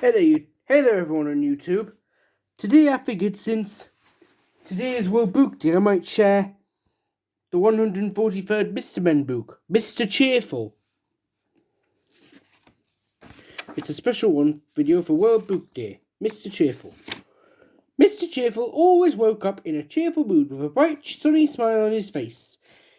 Hey there everyone on YouTube. Today I figured since today is World Book Day, I might share the 143rd Mr. Men book, Mr. Cheerful. It's a special video for World Book Day, Mr. Cheerful. Mr. Cheerful always woke up in a cheerful mood with a bright, sunny smile on his face.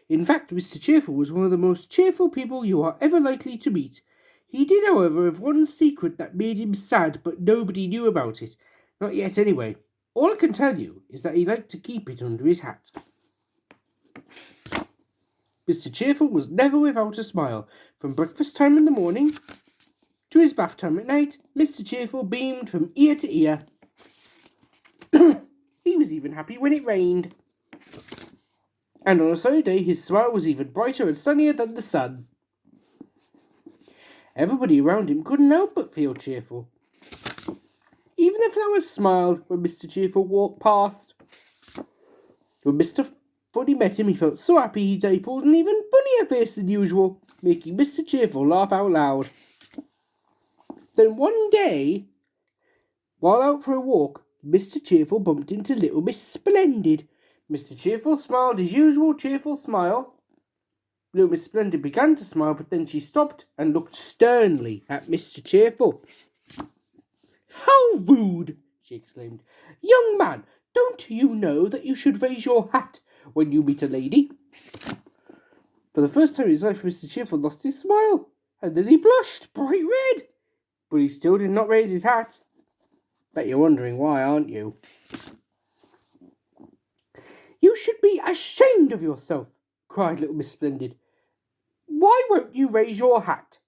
In fact, Mr. Cheerful was one of the most cheerful people you are ever likely to meet. He did, however, have one secret that made him sad, but nobody knew about it. Not yet, anyway. All I can tell you is that he liked to keep it under his hat. Mr. Cheerful was never without a smile. From breakfast time in the morning to his bath time at night, Mr. Cheerful beamed from ear to ear. He was even happy when it rained. And on a sunny day, his smile was even brighter and sunnier than the sun. Everybody around him couldn't help but feel cheerful. Even the flowers smiled when Mr. Cheerful walked past. When Mr. Funny met him, he felt so happy he pulled an even funnier face than usual, making Mr. Cheerful laugh out loud. Then one day, while out for a walk, Mr. Cheerful bumped into little Miss Splendid. Mr. Cheerful smiled his usual cheerful smile. Little Miss Splendid began to smile, but then she stopped and looked sternly at Mr. Cheerful. "How rude!" she exclaimed. "Young man, don't you know that you should raise your hat when you meet a lady?" For the first time in his life, Mr. Cheerful lost his smile, and then he blushed bright red. But he still did not raise his hat. Bet you're wondering why, aren't you? "You should be ashamed of yourself," cried little Miss Splendid. "Why won't you raise your hat?"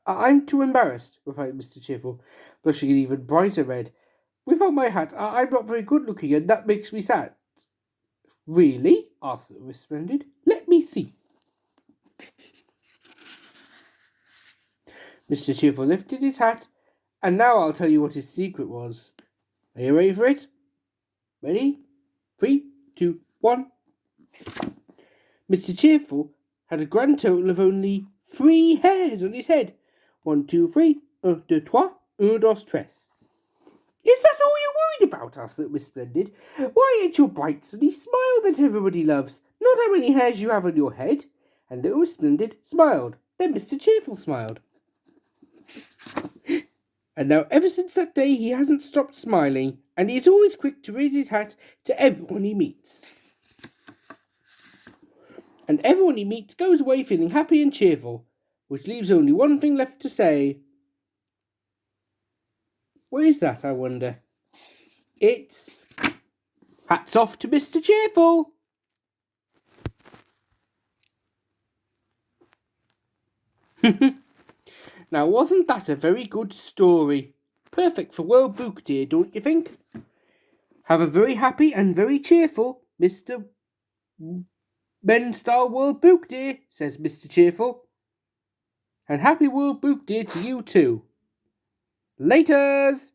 "I'm too embarrassed," replied Mr. Cheerful, blushing an even brighter red. "Without my hat, I'm not very good looking, and that makes me sad." "Really?" asked little Miss Splendid. "Let me see." Mr. Cheerful lifted his hat, and now I'll tell you what his secret was. Are you ready for it? Ready? 3, 2, 1. Mr. Cheerful had a grand total of only 3 hairs on his head. 1, 2, 3, 1, 2, 3, 1, 2, 3. "Is that all you're worried about?" asked little Miss Splendid. "Why, it's your bright sunny smile that everybody loves, not how many hairs you have on your head." And little Miss Splendid smiled. Then Mr. Cheerful smiled. And now ever since that day he hasn't stopped smiling, and he is always quick to raise his hat to everyone he meets. And everyone he meets goes away feeling happy and cheerful, which leaves only one thing left to say. What is that, I wonder? It's hats off to Mr. Cheerful. Now, wasn't that a very good story? Perfect for World Book Day, don't you think? Have a very happy and very cheerful Mr. Men Style World Book Day, says Mr. Cheerful. And happy World Book Day to you too. Laters!